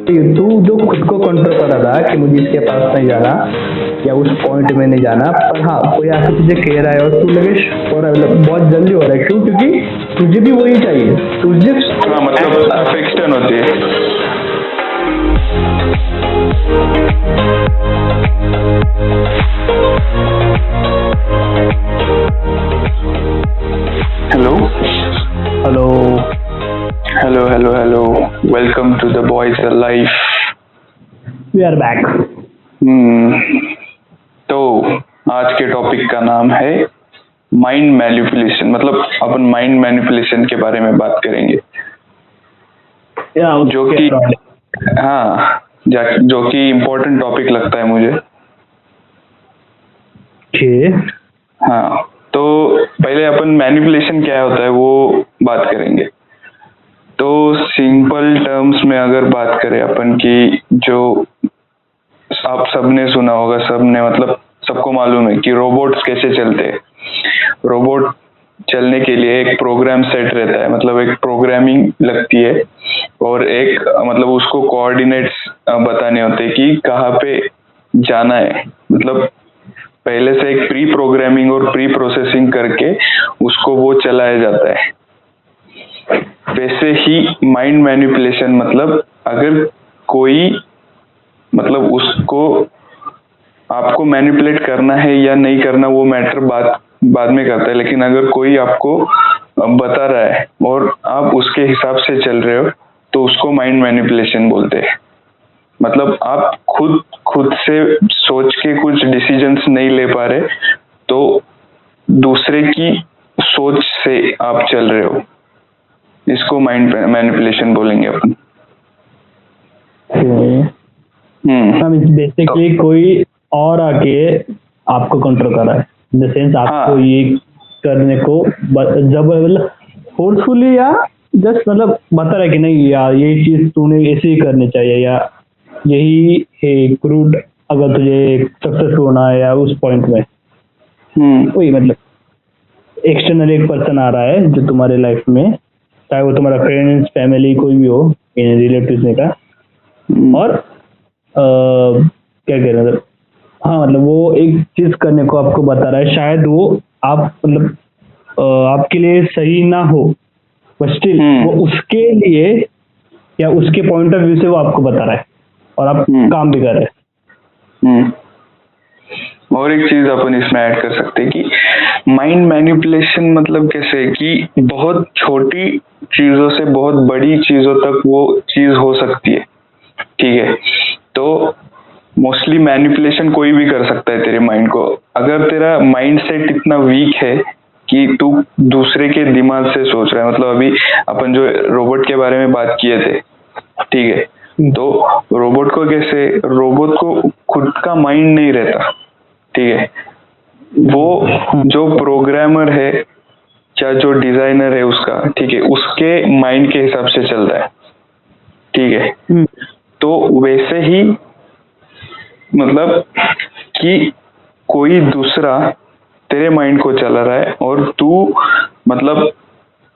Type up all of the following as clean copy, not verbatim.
तू जो खुद को कंट्रोल कर रहा था कि मुझे इसके पास नहीं जाना या उस पॉइंट में नहीं जाना, पर हाँ कोई आके तुझे कह रहा है और तू लगे और मतलब बहुत जल्दी हो रहा है, क्यों? क्योंकि तुझे भी वही चाहिए, तुझे हाँ, मतलब अफेक्शन होती है। Hello hello hello hello hello, welcome to the boys life. We are back. तो आज के टॉपिक का नाम है माइंड मैनिपुलेशन। मतलब अपन माइंड मैनिपुलेशन के बारे में बात करेंगे, जो कि हाँ जो कि इम्पोर्टेंट टॉपिक लगता है मुझे। हाँ, तो पहले अपन मैनिपुलेशन क्या होता है वो बात करेंगे। तो सिंपल टर्म्स में अगर बात करें अपन की, जो आप सबने सुना होगा, सबने मतलब सबको मालूम है कि रोबोट्स कैसे चलते हैं। रोबोट चलने के लिए एक प्रोग्राम सेट रहता है, मतलब एक प्रोग्रामिंग लगती है और एक मतलब उसको कोऑर्डिनेट्स बताने होते हैं कि कहाँ पे जाना है। मतलब पहले से एक प्री प्रोग्रामिंग और प्री प्रोसेसिंग करके उसको वो चलाया जाता है। वैसे ही माइंड मैनिपुलेशन, मतलब अगर कोई मतलब उसको आपको मैनिपुलेट करना है या नहीं करना वो मैटर बाद में करता है, लेकिन अगर कोई आपको बता रहा है और आप उसके हिसाब से चल रहे हो तो उसको माइंड मैनिपुलेशन बोलते हैं। मतलब आप खुद से सोच के कुछ डिसीजंस नहीं ले पा रहे, तो दूसरे की सोच से आप चल रहे हो, इसको माइंड मैनिपुलेशन बोलेंगे अपन। बेसिकली कोई और आके आपको कंट्रोल कर रहा है, इन द सेंस आपको ये करने को जब मतलब फोर्सफुली या जस्ट मतलब बता रहा है कि नहीं यार ये चीज तूने ऐसे ही करनी चाहिए, या यही एक रूट अगर तुझे सक्सेसफुल होना है या उस पॉइंट में। वही मतलब एक्सटर्नल एक पर्सन आ रहा है जो तुम्हारे लाइफ में, चाहे वो तुम्हारा फ्रेंड्स, फैमिली, कोई भी हो, रिलेटिव्स में का, और क्या कह रहे हैं, हाँ मतलब वो एक चीज करने को आपको बता रहा है, शायद वो आप मतलब आपके लिए सही ना हो, बट स्टिल वो उसके लिए या उसके पॉइंट ऑफ व्यू से वो आपको बता रहा है और आप काम भी कर रहे हैं। और एक चीज अपन इसमें ऐड कर सकते हैं कि माइंड मैनिपुलेशन मतलब कैसे कि बहुत छोटी चीजों से बहुत बड़ी चीजों तक वो चीज हो सकती है। ठीक है, तो मोस्टली मैनिपुलेशन कोई भी कर सकता है तेरे माइंड को। अगर तेरा माइंड सेट इतना वीक है कि तू दूसरे के दिमाग से सोच रहा है, मतलब अभी अपन जो रोबोट के बारे में बात किए थे, ठीक है, तो रोबोट को खुद का माइंड नहीं रहता। ठीक है, वो जो प्रोग्रामर है या जो डिजाइनर है उसका, ठीक है, उसके माइंड के हिसाब से चल रहा है। ठीक है, तो वैसे ही मतलब कि कोई दूसरा तेरे माइंड को चला रहा है और तू मतलब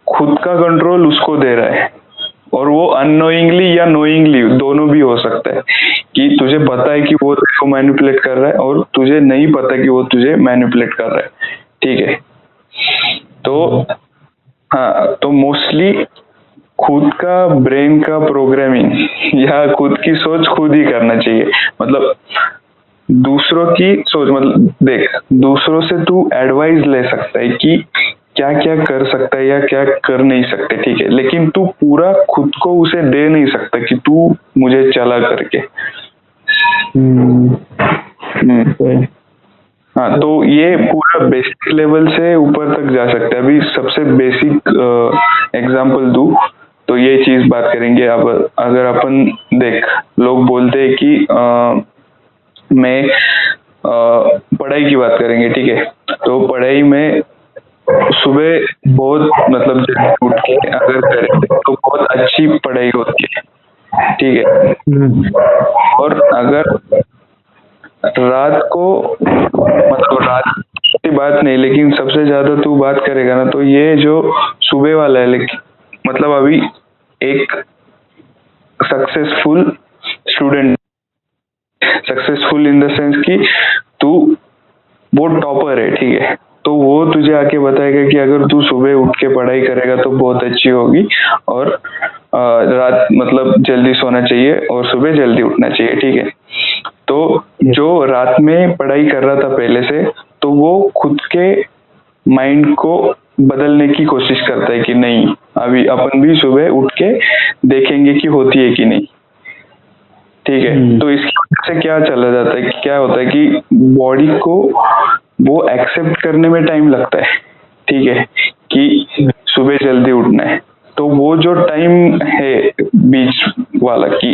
खुद का कंट्रोल उसको दे रहा है, और वो अननोइंगली या नोइंगली दोनों भी हो सकता है कि तुझे पता है कि वो तेरे को मैनिपुलेट कर रहा है और तुझे नहीं पता कि वो तुझे मैनिपुलेट कर रहा है। ठीक है, तो हाँ, तो मोस्टली खुद का ब्रेन का प्रोग्रामिंग या खुद की सोच खुद ही करना चाहिए। मतलब दूसरों की सोच, मतलब देख, दूसरों से तू एडवाइस ले सकता है कि क्या क्या कर सकता है या क्या कर नहीं सकते, ठीक है, लेकिन तू पूरा खुद को उसे दे नहीं सकता कि तू मुझे चला करके। हाँ, तो ये पूरा बेसिक लेवल से ऊपर तक जा सकता है। अभी सबसे बेसिक एग्जांपल दूं तो ये चीज बात करेंगे। अब अगर अपन देख, लोग बोलते हैं कि मैं पढ़ाई की बात करेंगे, ठीक है, तो पढ़ाई में सुबह बहुत मतलब जल्दी उठ के अगर करें तो बहुत अच्छी पढ़ाई होती है। ठीक है, और अगर रात को, मतलब रात की बात नहीं, लेकिन सबसे ज्यादा तू बात करेगा ना, तो ये जो सुबह वाला है, लेकिन मतलब अभी एक successful student, successful in the sense कि तू वो टॉपर है, ठीक है, तो वो तुझे आके बताएगा कि अगर तू सुबह उठ के पढ़ाई करेगा तो बहुत अच्छी होगी, और रात मतलब जल्दी सोना चाहिए और सुबह जल्दी उठना चाहिए, ठीक है। तो जो रात में पढ़ाई कर रहा था पहले से, तो वो खुद के माइंड को बदलने की कोशिश करता है कि नहीं, अभी अपन भी सुबह उठ के देखेंगे कि होती है कि नहीं, ठीक है। तो इसकी वजह से क्या चला जाता है, क्या होता है कि बॉडी को वो एक्सेप्ट करने में टाइम लगता है, ठीक है, कि सुबह जल्दी उठना है। तो वो जो टाइम है बीच वाला, कि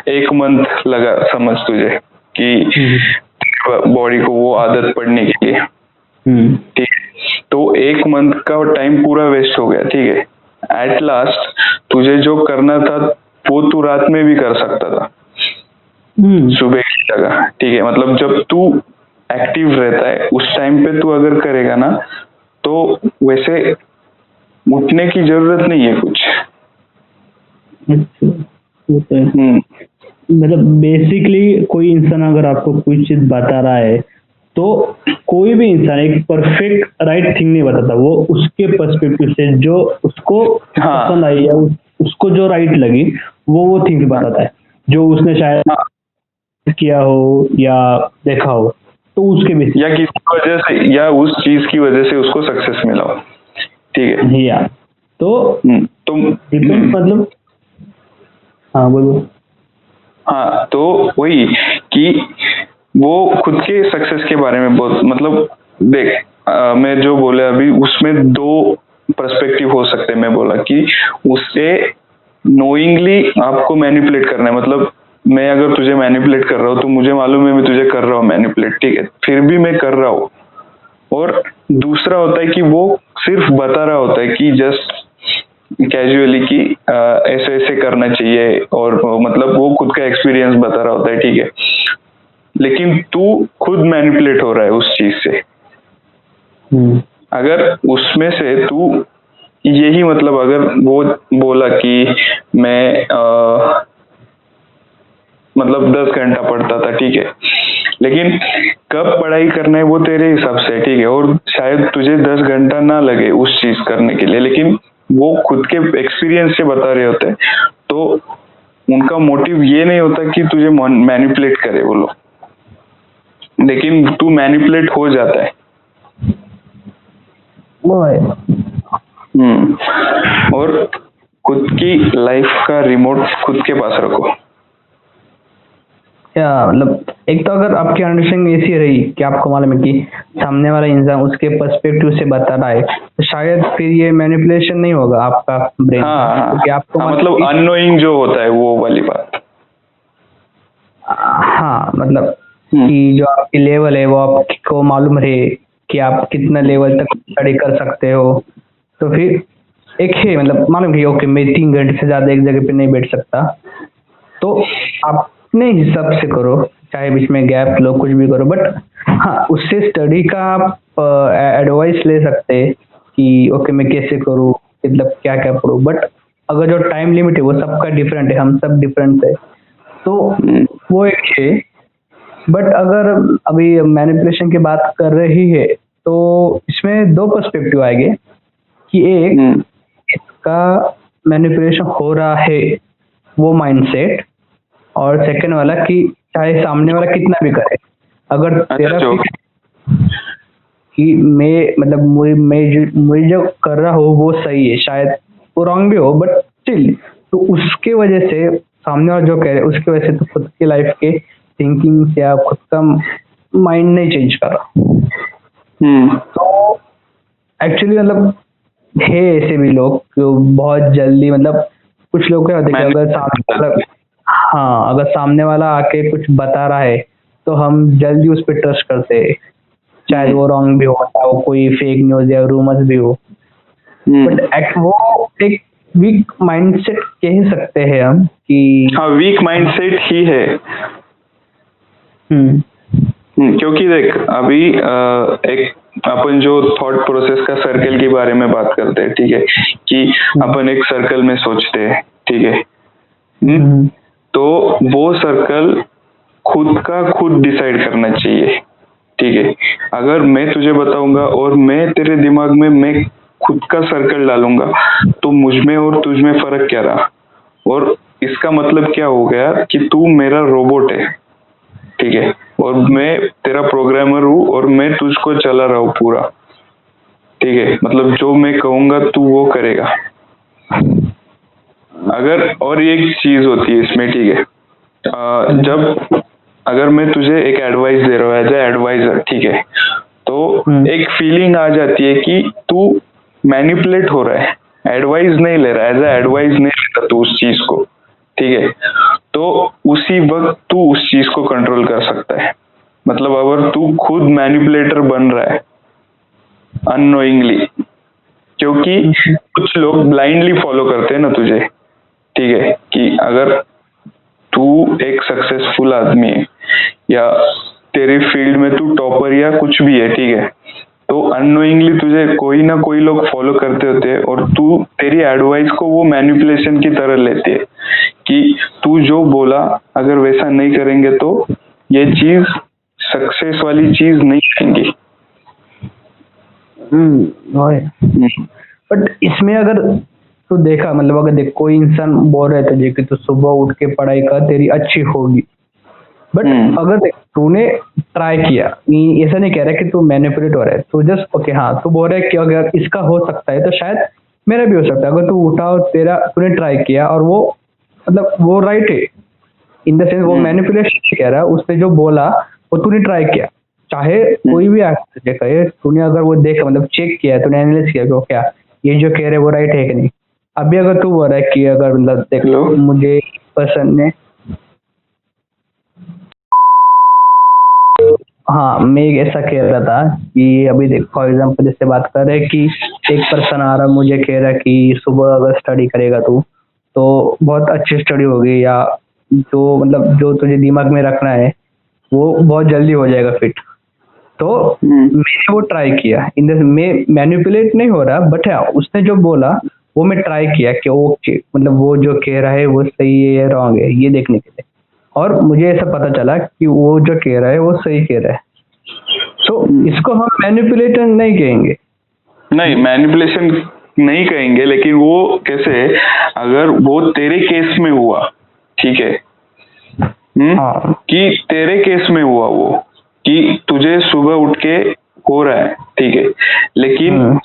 एक मंथ लगा समझ तुझे कि बॉडी को वो आदत पड़ने के लिए, ठीक है, तो एक मंथ का टाइम पूरा वेस्ट हो गया, ठीक है। एट लास्ट तुझे जो करना था वो तू रात में भी कर सकता था सुबह की जगह, ठीक है। मतलब जब तू एक्टिव रहता है उस टाइम पे तू अगर करेगा ना, तो वैसे उठने की जरूरत नहीं है कुछ। अच्छा, वो तो है। मतलब बेसिकली कोई इंसान अगर आपको कोई चीज बता रहा है, तो कोई भी इंसान एक परफेक्ट राइट थिंग नहीं बताता, वो उसके पर्सपेक्टिव से जो उसको पसंद आई या उसको जो राइट लगी वो थिंग बताता है, जो उसने शायद किया हो या देखा हो, तो उसके बेसिस या किसी वजह से या उस चीज की वजह से उसको सक्सेस मिला हो, ठीक है। या तो डिपेंड, मतलब हाँ बोलो। हाँ, तो वही कि वो खुद के सक्सेस के बारे में बहुत, मतलब देख, मैं जो बोला अभी उसमें दो पर्सपेक्टिव हो सकते हैं। मैं बोला कि उससे नोइंगली आपको मैनिपुलेट करना है, मतलब मैं अगर तुझे मैनिपुलेट कर रहा हूँ तो मुझे मालूम है मैं तुझे कर रहा हूँ मैनिपुलेट, ठीक है, फिर भी मैं कर रहा हूँ। और दूसरा होता है कि वो सिर्फ बता रहा होता है कि जस्ट कैजुअली कि ऐसे ऐसे करना चाहिए, और मतलब वो खुद का एक्सपीरियंस बता रहा होता है, ठीक है, लेकिन तू खुद मैनिपुलेट हो रहा है उस चीज से। अगर उसमें से तू यही, मतलब अगर वो बोला कि मैं मतलब 10 घंटा पढ़ता था, ठीक है, लेकिन कब पढ़ाई करना है वो तेरे हिसाब से, ठीक है, और शायद तुझे 10 घंटा ना लगे उस चीज करने के लिए, लेकिन वो खुद के एक्सपीरियंस से बता रहे होते हैं, तो उनका मोटिव ये नहीं होता कि तुझे मैनिपुलेट करे वो लोग, लेकिन तू मैनिपुलेट हो जाता है। और खुद की लाइफ का रिमोट खुद के पास रखो। या मतलब एक तो अगर आपकी अंडरस्टैंडिंग ऐसी रही कि आपको मालूम है कि सामने वाला इंसान उसके पर्सपेक्टिव से बता रहा है, तो शायद फिर ये मैनिपुलेशन नहीं होगा आपका ब्रेन, क्योंकि आपको मतलब अननोइंग जो होता है वो वाली बात। हाँ, मतलब कि जो आपकी लेवल है वो आपको मालूम रहे कि आप कितना लेवल तक स्टडी कर सकते हो, तो फिर एक है मतलब मालूम कि ओके मैं 3 घंटे से ज्यादा एक जगह पे नहीं बैठ सकता, तो आप अपने हिसाब से करो, चाहे बीच में गैप लो, कुछ भी करो, बट हाँ उससे स्टडी का आप एडवाइस ले सकते हैं कि ओके मैं कैसे करूँ, मतलब क्या क्या पढ़ूँ, बट अगर जो टाइम लिमिट है वो सबका डिफरेंट है, हम सब डिफरेंट है, तो वो एक है। बट अगर अभी मैनिपुलेशन की बात कर रही है, तो इसमें दो पर्सपेक्टिव आएंगे कि एक, इसका मैनिपुलेशन हो रहा है वो माइंडसेट, और सेकंड वाला कि चाहे सामने वाला कितना भी करे, अगर तेरा कि मैं मतलब मैं जो कर रहा हूँ वो सही है, शायद वो रॉन्ग भी हो, बट स्टिल तो उसके वजह से सामने वाला जो कह रहे उसकी वजह से तो खुद की लाइफ के थिंकिंग या खुद का माइंड नहीं चेंज कर रहा। तो एक्चुअली मतलब है ऐसे भी लोग जो बहुत जल्दी, मतलब कुछ लोग क्या होते हैं कि अगर हाँ अगर सामने वाला आके कुछ बता रहा है तो हम जल्दी उस पर ट्रस्ट करते हैं, चाहे वो रॉन्ग भी हो, चाहे वो कोई फेक न्यूज या रूमर्स भी हो, बट वो एक वीक माइंडसेट कह सकते हैं हम कि हाँ वीक माइंडसेट ही है। क्योंकि देख अभी एक अपन जो थॉट प्रोसेस का सर्कल के बारे में बात करते हैं, ठीक है, कि अपन एक सर्कल में सोचते हैं, ठीक है, तो वो सर्कल खुद का खुद डिसाइड करना चाहिए, ठीक है। अगर मैं तुझे बताऊंगा और मैं तेरे दिमाग में मैं खुद का सर्कल डालूंगा तो मुझ में और तुझ में फर्क क्या रहा? और इसका मतलब क्या हो गया कि तू मेरा रोबोट है, ठीक है, और मैं तेरा प्रोग्रामर हूँ और मैं तुझको चला रहा हूँ पूरा, ठीक है। मतलब जो मैं कहूंगा तू वो करेगा। अगर और एक चीज होती है इसमें, ठीक है, जब अगर मैं तुझे एक एडवाइस दे रहा हूँ एज ए एडवाइजर, ठीक है, तो एक फीलिंग आ जाती है कि तू मैनिपुलेट हो रहा है, एडवाइस नहीं ले रहा, एज ए एडवाइस नहीं लेता तू उस चीज को, ठीक है। तो उसी वक्त तू उस चीज को कंट्रोल कर सकता है। मतलब अगर तू खुद मैनिपुलेटर बन रहा है अननोइंगली, क्योंकि कुछ लोग ब्लाइंडली फॉलो करते हैं ना तुझे, ठीक है, कि अगर तू एक सक्सेसफुल आदमी है या तेरी फील्ड में तू टॉपर या कुछ भी है, ठीक है, तो अननोइंगली तुझे कोई ना कोई लोग फॉलो करते होते हैं और तू तेरी एडवाइस को वो मैनिपुलेशन की तरह लेते है कि तू जो बोला अगर वैसा नहीं करेंगे तो ये चीज सक्सेस वाली चीज नहीं आएंगी। बट इसमें अगर तू देखा, मतलब अगर देख कोई इंसान बोल रहा है तुझे कि तू सुबह उठ के पढ़ाई कर तेरी अच्छी होगी, बट अगर देख तूने ट्राई किया, नहीं ऐसा नहीं कह रहा कि तू मैनिपुलेट हो रहा है, तू जस्ट ओके हाँ तू बोल रहा है कि अगर इसका हो सकता है तो शायद मेरा भी हो सकता है। अगर तू उठा और तेरा तूने ट्राई किया और वो मतलब वो राइट है, इन द सेंस वो मैनिपुलेशन कह रहा है, उसने जो बोला वो तूने ट्राई किया, चाहे कोई भी तुझे कहे, तूने अगर वो देखा मतलब चेक किया, तूने एनालाइज किया कि वो क्या ये जो कह रहे वो राइट है कि नहीं। अभी अगर तू बोल रहा है कि अगर मतलब देख लो मुझे पर्सन ने, हाँ मैं ऐसा कह रहा था कि अभी देख फॉर एग्जांपल जैसे बात कर रहे हैं कि एक पर्सन आ रहा मुझे कह रहा कि सुबह अगर स्टडी करेगा तू तो बहुत अच्छी स्टडी होगी, या जो मतलब जो तुझे दिमाग में रखना है वो बहुत जल्दी हो जाएगा फिट। तो मैंने वो ट्राई किया, इन द मैं मैनिपुलेट नहीं हो रहा, बट हाँ उसने जो बोला वो मैं ट्राई किया कि ओके मतलब वो जो कह रहा है वो सही है या रॉन्ग है ये देखने के लिए, और मुझे ऐसा पता चला कि वो जो कह रहा है वो सही कह रहा है। तो इसको हम मैनिपुलेशन नहीं कहेंगे, नहीं मैनिपुलेशन नहीं कहेंगे, लेकिन वो कैसे अगर वो तेरे केस में हुआ, ठीक है, कि तेरे केस में हुआ वो कि तुझे सुबह उठ के हो रहा है, ठीक है, लेकिन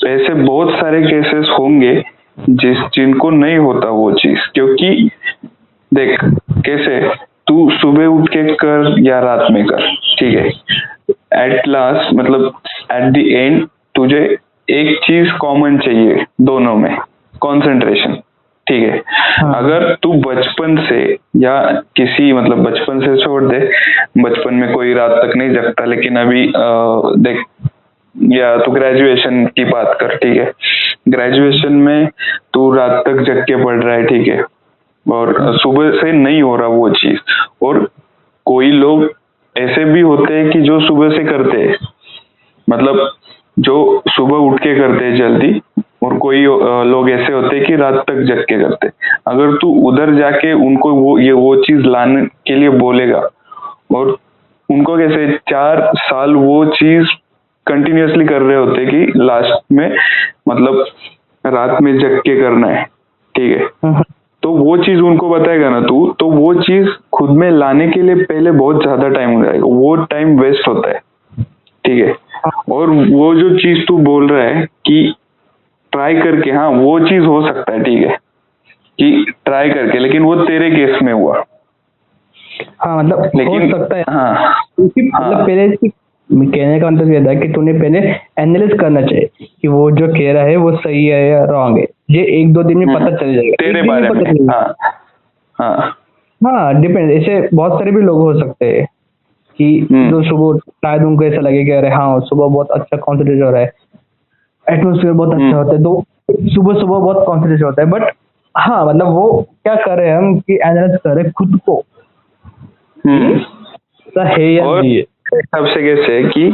ऐसे बहुत सारे केसेस होंगे जिनको नहीं होता वो चीज, क्योंकि देख कैसे तू सुबह उठ के कर या रात में कर, ठीक है, एट लास्ट मतलब एट द एंड तुझे एक चीज कॉमन चाहिए दोनों में, कंसंट्रेशन, ठीक है। अगर तू बचपन से या किसी मतलब बचपन से छोड़ दे, बचपन में कोई रात तक नहीं जगता, लेकिन अभी देख या तू ग्रेजुएशन की बात कर, ठीक है, ग्रेजुएशन में तू रात तक जग के पढ़ रहा है, ठीक है, और सुबह से नहीं हो रहा वो चीज, और कोई लोग ऐसे भी होते हैं कि जो सुबह से करते हैं, मतलब जो सुबह उठ के करते हैं जल्दी, और कोई लोग ऐसे होते हैं कि रात तक जग के करते हैं। अगर तू उधर जाके उनको वो चीज लाने के लिए बोलेगा और उनको कैसे 4 साल वो चीज कंटिन्यूअसली कर रहे होते कि लास्ट में मतलब रात में जग के करना है, ठीक है, तो वो चीज उनको बताएगा ना तू, तो वो चीज खुद में लाने के लिए पहले बहुत ज्यादा टाइम हो जाएगा, वो टाइम वेस्ट होता है, ठीक है। और वो जो चीज तू बोल रहा है कि ट्राई करके, हाँ वो चीज हो सकता है, ठीक है, कि ट्राई करके, लेकिन वो तेरे केस में हुआ, हाँ मतलब लेकिन हो सकता है, हाँ मतलब पहले कहने का मतलब ये था कि तूने पहले एनालिस करना चाहिए कि वो जो कह रहा है वो सही है या रॉन्ग है, ये 1-2 दिन में पता चल जाएगा तेरे बारे में। हाँ डिपेंड, ऐसे बहुत सारे भी लोग हो सकते हैं कि जो सुबह शायद उनको ऐसा लगे कि अरे हाँ सुबह बहुत अच्छा कॉन्सेंट्रेट हो रहा है, एटमोसफियर बहुत अच्छा होता है, तो सुबह सुबह बहुत कॉन्सेंट्रेट होता है, बट हाँ मतलब वो क्या कर रहे हैं हम कि एनालाइज कर रहे हैं खुद को है या नहीं है। सबसे कैसे है कि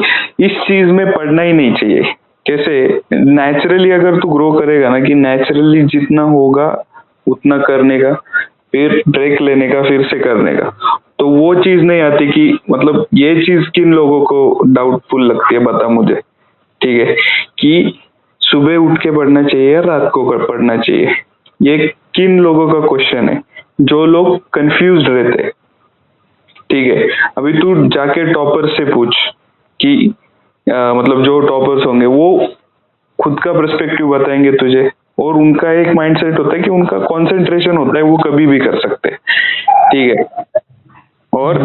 इस चीज में पढ़ना ही नहीं चाहिए, कैसे नेचुरली अगर तू ग्रो करेगा ना, कि नेचुरली जितना होगा उतना करने का, फिर ब्रेक लेने का, फिर से करने का। तो वो चीज नहीं आती कि मतलब ये चीज किन लोगों को डाउटफुल लगती है, बता मुझे, ठीक है, कि सुबह उठ के पढ़ना चाहिए या रात को पढ़ना चाहिए। ये किन लोगों का क्वेश्चन है? जो लोग कंफ्यूज रहते हैं, ठीक है। अभी तू जाके टॉपर से पूछ कि मतलब जो टॉपर्स होंगे वो खुद का पर्सपेक्टिव बताएंगे तुझे, और उनका एक माइंडसेट होता है कि उनका कंसंट्रेशन होता है, वो कभी भी कर सकते हैं, ठीक है। और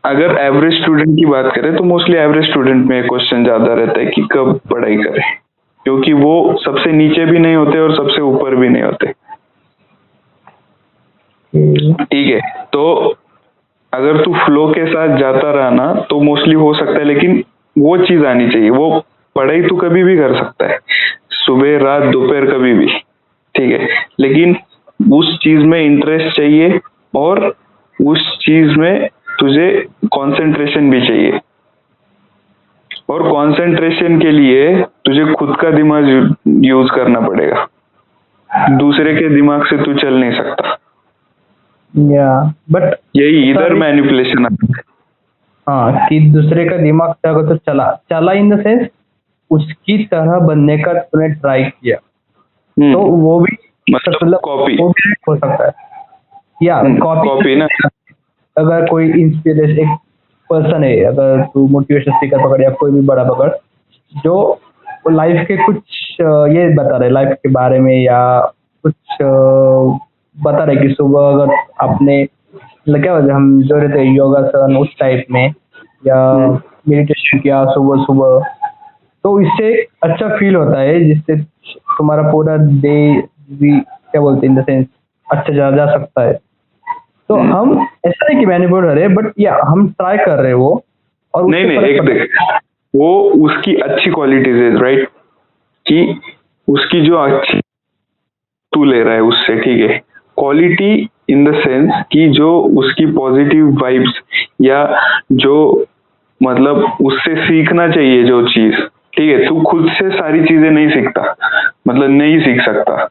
अगर एवरेज स्टूडेंट की बात करें तो मोस्टली एवरेज स्टूडेंट में क्वेश्चन ज्यादा रहता है कि कब पढ़ाई करें, क्योंकि वो सबसे नीचे भी नहीं होते और सबसे ऊपर भी नहीं होते, ठीक है। तो अगर तू फ्लो के साथ जाता रहा ना तो मोस्टली हो सकता है, लेकिन वो चीज आनी चाहिए। वो पढ़ाई तू कभी भी कर सकता है, सुबह रात दोपहर कभी भी, ठीक है, लेकिन उस चीज में इंटरेस्ट चाहिए और उस चीज में तुझे कंसंट्रेशन भी चाहिए। और कंसंट्रेशन के लिए तुझे खुद का दिमाग यूज करना पड़ेगा, दूसरे के दिमाग से तू चल नहीं सकता। बट यही इधर मैनिपुलेशन आता है। हाँ, कि दूसरे का दिमाग से अगर तो चला इन द सेंस उसकी तरह बनने का तूने ट्राई किया, तो वो भी मतलब कॉपी हो सकता है, या कॉपी ना। अगर कोई इंस्पिरेशन एक पर्सन है, अगर तू मोटिवेशन स्पीकर पकड़ या कोई भी बड़ा पकड़, जो लाइफ के कुछ ये बता रहे लाइफ के बारे में, या कुछ बता रहे कि सुबह अगर आपने क्या बोलते हैं, हम जो रहते हैं योगासन उस टाइप में, या मेडिटेशन किया सुबह सुबह, तो इससे अच्छा फील होता है, जिससे तुम्हारा पूरा डे भी क्या बोलते हैं इन द सेंस अच्छा जा सकता है। तो हम ऐसा नहीं कि मैनिपुलेट कर रहे हैं, बट या हम ट्राई कर रहे हैं वो, और नहीं एक देख, वो उसकी अच्छी क्वालिटीज है, राइट, कि उसकी जो अच्छी तू ले रहा है उससे, ठीक है, क्वालिटी इन द सेंस कि जो उसकी पॉजिटिव वाइब्स, या जो मतलब उससे सीखना चाहिए जो चीज, ठीक है। तू खुद से सारी चीजें नहीं सीखता, मतलब नहीं सीख सकता,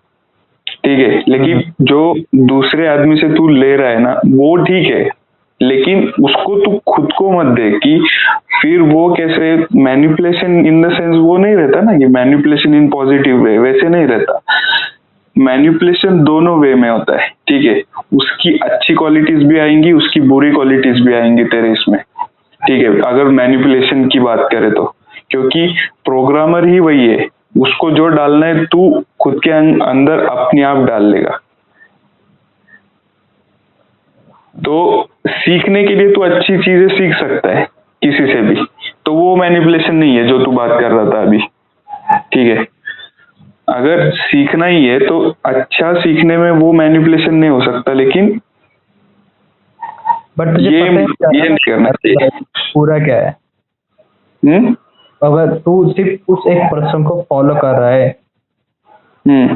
ठीक है, लेकिन जो दूसरे आदमी से तू ले रहा है ना वो ठीक है, लेकिन उसको तू खुद को मत दे कि फिर वो कैसे मैनिपुलेशन इन द सेंस वो नहीं रहता ना, कि मैनिपुलेशन इन पॉजिटिव वे, वैसे नहीं रहता। मैनिपुलेशन दोनों वे में होता है, ठीक है, उसकी अच्छी क्वालिटीज भी आएंगी, उसकी बुरी क्वालिटीज भी आएंगी तेरे इसमें, ठीक है, अगर मैनिपुलेशन की बात करें तो, क्योंकि प्रोग्रामर ही वही है, उसको जो डालना है तू खुद के अंदर अपने आप डाल लेगा। तो सीखने के लिए तू अच्छी चीजें सीख सकता है किसी से भी, तो वो मैनिपुलेशन नहीं है जो तू बात कर रहा था अभी, ठीक है। अगर सीखना ही है तो अच्छा सीखने में वो मैनिपुलेशन नहीं हो सकता, लेकिन बट ये नहीं करना चाहिए। पूरा क्या है, अगर तू सिर्फ उस एक पर्सन को फॉलो कर रहा है,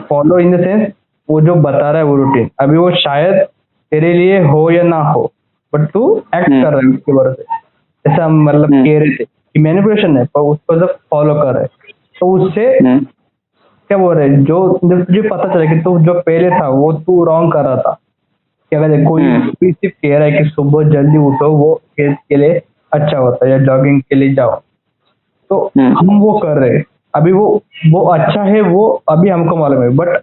फॉलो इन द सेंस वो जो बता रहा है वो रूटीन, अभी वो शायद तेरे लिए हो या ना हो, बट तू एक्ट कर रहा है उसके भरोसे, जैसे हम मतलब कह रहे थे कि मैनिपुलेशन है, पर उसको जब फॉलो कर रहे तो उससे क्या बोल रहे, जो जब तुझे पता चला कि तू जो पहले था वो तू रॉन्ग कर रहा था, क्या कहते कोई भी सिर्फ कह रहा है कि सुबह जल्दी उठो, वो हेल्थ के लिए अच्छा होता है, या जॉगिंग के लिए जाओ, तो हम वो कर रहे हैं, अभी वो अच्छा है, वो अभी हमको मालूम है, बट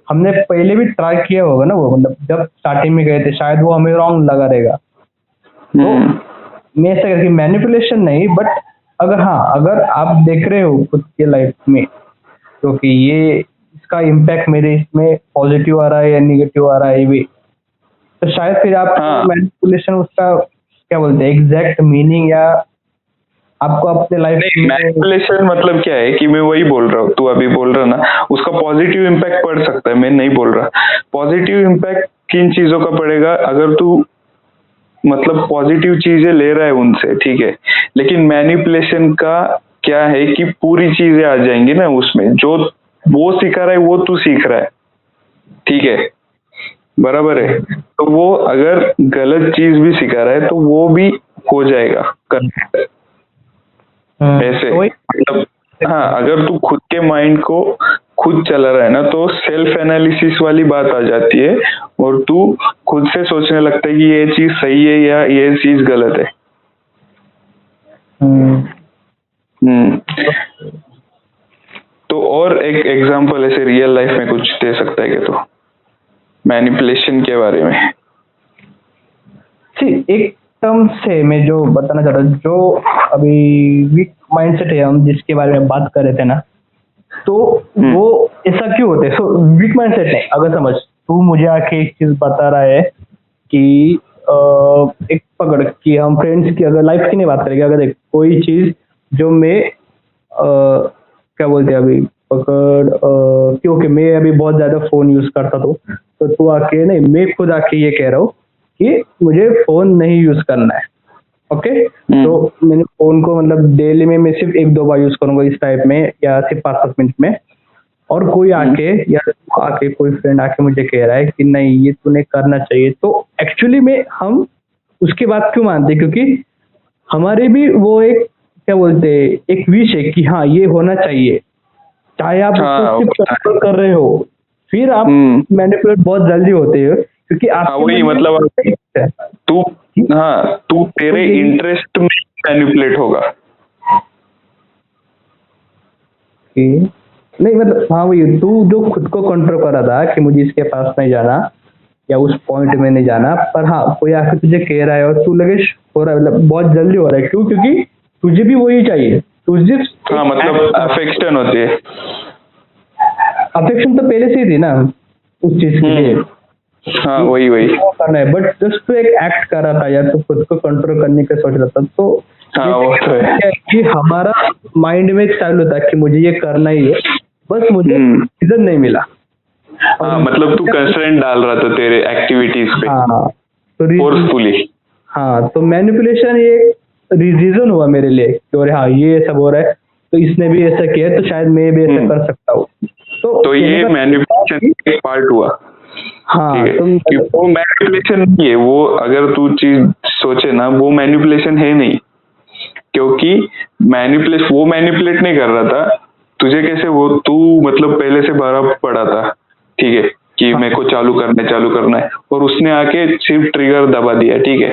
हमने पहले भी ट्राई किया होगा ना, वो मतलब जब स्टार्टिंग में गए थे शायद वो हमें रॉन्ग लगा रहेगा। तो मैं ऐसा करके मैनिपुलेशन नहीं, बट अगर आप देख रहे हो खुद के लाइफ में क्योंकि ये इसका इम्पैक्ट मेरे इसमें पॉजिटिव आ रहा है या निगेटिव आ रहा है भी, तो शायद फिर आप मैनिपुलेशन उसका क्या बोलते हैं एग्जैक्ट मीनिंग, या आपको अपने लाइफ में मैनिपुलेशन मतलब क्या है कि मैं वही बोल रहा हूँ, तू अभी बोल रहा ना उसका पॉजिटिव इम्पैक्ट पड़ सकता है, मैं नहीं बोल रहा। पॉजिटिव इम्पैक्ट किन चीजों का पड़ेगा, अगर तू मतलब पॉजिटिव चीजें ले रहा है उनसे, ठीक है, लेकिन मैनिपुलेशन का क्या है कि पूरी चीजें आ जाएंगी ना उसमें, जो वो सिखा रहा है वो तू सीख रहा है, ठीक है, बराबर है। तो वो अगर गलत चीज भी सिखा रहा है तो वो भी हो जाएगा करेक्ट, ऐसे मतलब। हाँ, अगर तू खुद के माइंड को खुद चला रहा है ना, तो सेल्फ एनालिसिस वाली बात आ जाती है और तू खुद से सोचने लगता है कि ये चीज सही है या ये चीज गलत है। हम्म। तो और एक एग्जांपल ऐसे रियल लाइफ में कुछ दे सकता है क्या तो मैनिपुलेशन के बारे में? एक टर्म से मैं जो बताना चाहता हूँ, जो अभी वीक माइंडसेट है हम जिसके बारे में बात कर रहे थे ना, तो वो ऐसा क्यों होता है? सो वीक माइंडसेट नहीं, अगर समझ तू मुझे आके एक चीज बता रहा है कि एक पकड़ कि हम फ्रेंड्स की अगर लाइफ की नहीं बात करेंगे, अगर देख कोई चीज जो मैं क्या बोलते हैं अभी पकड़ क्योंकि मैं अभी बहुत ज्यादा फोन यूज करता तो तू आके नहीं, मैं खुद आके ये कह रहा हूँ कि मुझे फोन नहीं यूज करना है। ओके, तो मैंने फोन को मतलब डेली में मैं सिर्फ 1-2 बार यूज करूंगा इस टाइप में, या सिर्फ 5-10 मिनट में। और कोई आके या आके कोई फ्रेंड आके मुझे कह रहा है कि नहीं ये तूने करना चाहिए, तो एक्चुअली में हम उसकी बात क्यों मानते हैं? क्योंकि हमारे भी वो एक क्या बोलते हैं एक विश है कि हाँ ये होना चाहिए, चाहे आप उसको सिर्फ कंट्रोल कर रहे हो, फिर आप मैनिपुलेट बहुत जल्दी होते हो क्योंकि आप वही मतलब तू तू तेरे इंटरेस्ट में मैनिपुलेट होगा। नहीं मतलब हाँ वही, तू जो खुद को कंट्रोल कर रहा था कि मुझे इसके पास नहीं जाना या उस पॉइंट में नहीं जाना, पर हाँ कोई आके तुझे कह रहा है और तू लगे हो रहा है, मतलब बहुत जल्दी हो रहा है। क्यों? क्योंकि तुझे भी वही चाहिए, तुझे मतलब अफेक्शन होती है। अफेक्शन तो पहले से ही थी ना उस चीज के लिए। वही करना है, बट जस्ट तो एक एक्ट कर रहा था यार, तो खुद को कंट्रोल करने का सोच रहा था। तो वो तो है कि हमारा माइंड में चालू था कि मुझे ये करना ही है, बस मुझे रीजन नहीं मिला। मतलब तू कंस्ट्रेंट डाल रहा था तेरे एक्टिविटीज पे फोर्सफुली। तो मैनिपुलेशन ये रीजन हुआ मेरे लिए कि अरे हाँ ये सब हो रहा है, तो इसने भी ऐसा किया तो शायद मैं भी ऐसा कर सकता हूँ। तो ये मैनिपुलेशन का पार्ट हुआ। ठीक है, वो मैनिपुलेशन नहीं है, वो अगर तू चीज सोचे ना वो मैनिपुलेशन है नहीं, क्योंकि वो मैनिपुलेट नहीं कर रहा था तुझे। कैसे? वो तू मतलब पहले से भरा पड़ा था, ठीक है, कि मेरे को चालू करना है और उसने आके सिर्फ ट्रिगर दबा दिया, ठीक है,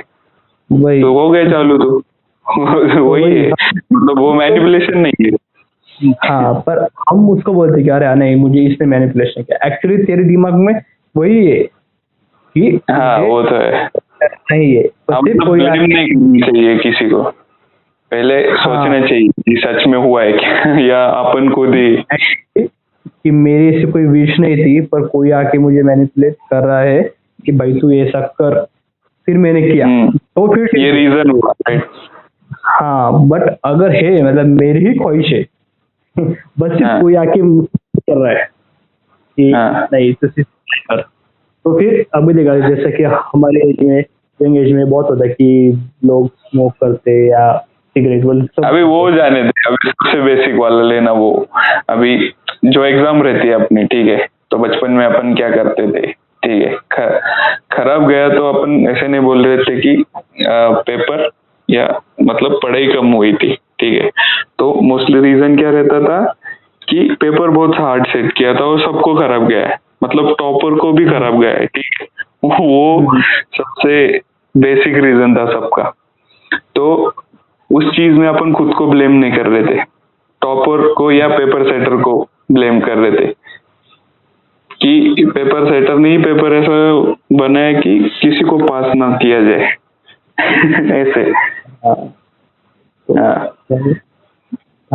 तो हो गए चालू। तो वही है, मतलब वो मैनिपुलेशन नहीं है। पर हम उसको बोलते कि अरे नहीं मुझे इसने मैनिपुलेशन किया। एक्चुअली तेरे दिमाग में वही है कि वो तो है नहीं है, नहीं करनी चाहिए किसी को, पहले सोचना चाहिए कि सच में हुआ है क्या या अपन खुद ही कि मेरे से कोई विश नहीं थी, पर कोई आके मुझे मैनिपुलेट कर रहा है कि भाई तू ऐसा कर, फिर मैंने किया, तो फिर ये रीजन हुआ, राइट। बट अगर है मतलब मेरी ही ख्वाहिश है बस सिर्फ कोई आके कर रहा है कि नहीं तो सिर्फ कर, तो फिर अभी देखा जैसे कि हमारे एज में यंग एज में बहुत होता है कि लोग स्मोक करते या सिगरेट सब। अभी वो जाने दे, अभी सबसे बेसिक वाला लेना। वो अभी जो एग्जाम रहती है अपनी, ठीक है, तो बचपन में अपन क्या करते थे, ठीक है, खराब गया तो अपन ऐसे नहीं बोल रहे थे कि पेपर या मतलब पढ़ाई कम हुई थी, ठीक है, तो मोस्टली रीजन क्या रहता था कि पेपर बहुत हार्ड सेट किया था और सबको खराब गया है, मतलब टॉपर को भी खराब गया है, ठीक है, वो सबसे बेसिक रीजन था सबका। तो उस चीज में अपन खुद को ब्लेम नहीं कर रहे थे, टॉपर को या पेपर सेटर को ब्लेम कर रहे थे कि पेपर सेटर नहीं, पेपर ऐसा बनाया कि किसी को पास ना किया जाए ऐसे।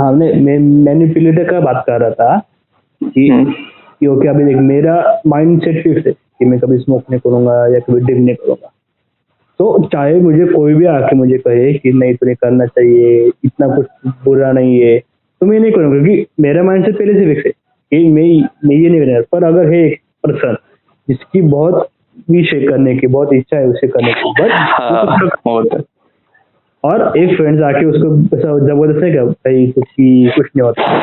मैं मैनिपुलेटर का बात कर रहा था कि क्योंकि अभी देख मेरा माइंड सेट फिक्स है कि मैं कभी स्मोक नहीं करूंगा या कभी ड्रिंक नहीं करूंगा। तो चाहे मुझे कोई भी आके मुझे कहे कि नहीं तुम्हें करना चाहिए, इतना कुछ बुरा नहीं है, तो मैं नहीं करूंगा, क्योंकि मेरा माइंड सेट पहले से फिक्स है कि मैं ये नहीं करना। पर अगर है एक पर्सन जिसकी बहुत विश है करने की, बहुत इच्छा है उसे करने की, बट और एक फ्रेंड्स आके उसको जबरदस्त है क्या भाई कुछ नहीं होता,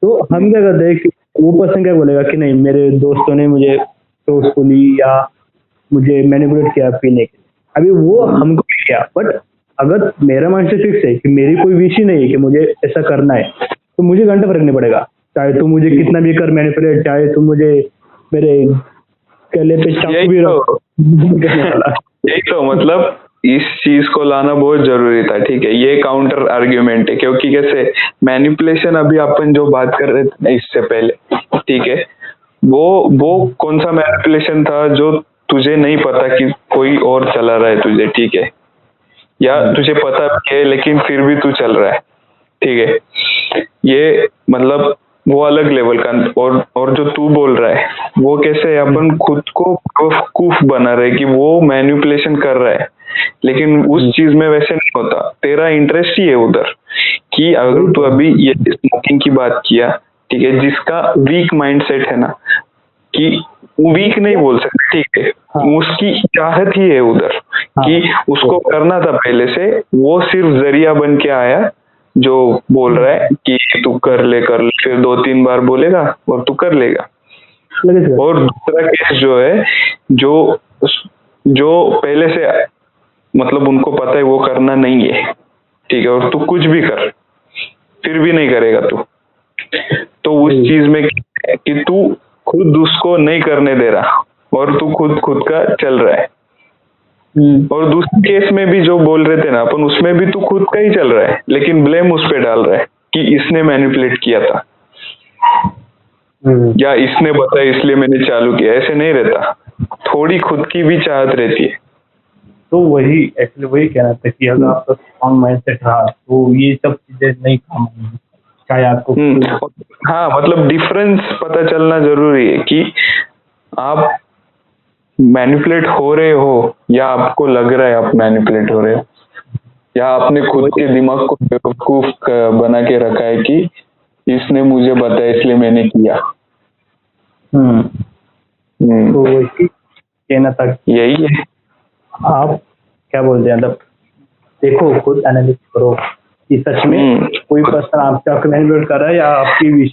तो हम क्या करते हैं कि वो पर्सन क्या बोलेगा कि नहीं मेरे दोस्तों ने मुझे फोर्सफुली या मुझे मैनिपुलेट किया पीने के लिए, अभी वो हमको किया। बट अगर मेरा माइंड से फिक्स है कि मेरी कोई विश ही नहीं है कि मुझे ऐसा करना है, तो मुझे घंटा फर्क नहीं पड़ेगा, चाहे तू मुझे कितना भी कर मैनिपुलेट, चाहे तू मुझे मेरे गले पे चाकू भी रख। यही तो मतलब इस चीज को लाना बहुत जरूरी था, ठीक है। ये काउंटर आर्ग्यूमेंट है, क्योंकि कैसे मैनिपुलेशन अभी अपन जो बात कर रहे थे ना इससे पहले, ठीक है, वो कौन सा मैनिपुलेशन था जो तुझे नहीं पता कि कोई और चला रहा है तुझे, ठीक है, या तुझे पता भी है लेकिन फिर भी तू चल रहा है, ठीक है। ये मतलब वो अलग लेवल का। और जो तू बोल रहा है वो कैसे है, अपन खुद को बेवकूफ बना रहे कि वो मैनिपुलेशन कर रहा है, लेकिन उस चीज में वैसे नहीं होता। तेरा इंटरेस्ट ही है उधर कि अगर तू अभी ये स्मोकिंग की बात किया, ठीक है, जिसका वीक माइंडसेट है ना, कि वीक नहीं बोल सकते, ठीक है, उसकी चाहत ही है उधर कि उसको करना था पहले से, वो सिर्फ जरिया बन के आया जो बोल रहा है कि तू कर ले, फिर 2-3 बार बोलेगा और तू कर लेगा। और दूसरा केस जो है, जो पहले से मतलब उनको पता है वो करना नहीं है, ठीक है, और तू कुछ भी कर फिर भी नहीं करेगा तू, तो उस चीज में कि तू खुद उसको नहीं करने दे रहा और तू खुद का चल रहा है। और दूसरे केस में भी जो बोल रहे थे ना अपन, उसमें भी तू खुद का ही चल रहा है, लेकिन ब्लेम उस पे डाल रहा है कि इसने मैनिपुलेट किया था या इसने बताया इसलिए मैंने चालू किया। ऐसे नहीं रहता, थोड़ी खुद की भी चाहत रहती है। तो वही एक्चुअली वही कहना था कि अगर आपका स्ट्रॉन्ग माइंडसेट रहा तो ये सब चीजें नहीं काम होंगी, चाहे आपको हाँ, मतलब डिफरेंस पता चलना जरूरी है कि आप मैनिपुलेट हो रहे हो या आपको लग रहा है आप मैनिपुलेट हो रहे हो, या आपने खुद के दिमाग को बेवकूफ बना के रखा है कि इसने मुझे बताया इसलिए मैंने किया। तो वही कहना था, यही है। आप क्या बोलते हैं, मतलब देखो खुद एनालिसिस करो कि सच में कोई पर्सन आपको मैनिपुलेट कर रहा है या आपकी विश।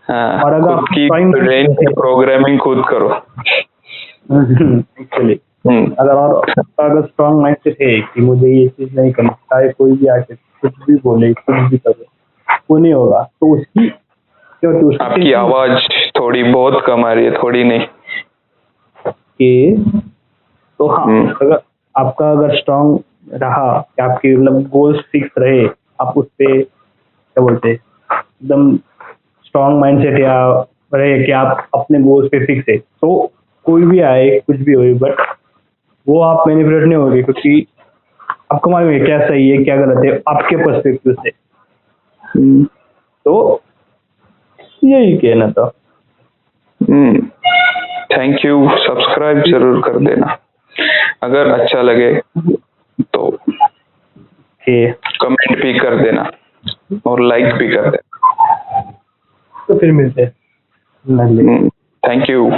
हाँ, और अगर खुद की प्रोग्रामिंग खुद करो एक्चुअली। अगर स्ट्रॉन्ग माइंडसेट है कि मुझे ये चीज नहीं करनी, चाहे कोई भी आके कुछ भी बोले कुछ भी करे वो नहीं होगा, तो उसकी आपकी आवाज थोड़ी बहुत कम आ रही है, थोड़ी नहीं कि तो हाँ, अगर स्ट्रॉन्ग रहा कि आपकी मतलब गोल्स फिक्स रहे, आप उस पे क्या बोलते एकदम स्ट्रॉन्ग माइंडसेट या रहे कि आप अपने गोल्स पे फिक्स है, तो कोई भी आए कुछ भी हो, बट वो आप मैनिपुलेट नहीं होगे, क्योंकि आपको मालूम है क्या सही है क्या गलत है आपके पर्सपेक्टिव से। तो यही कहना था। थैंक यू, सब्सक्राइब जरूर कर देना अगर अच्छा लगे तो, कमेंट भी कर देना और लाइक भी कर देना। तो फिर मिलते हैं। Thank you.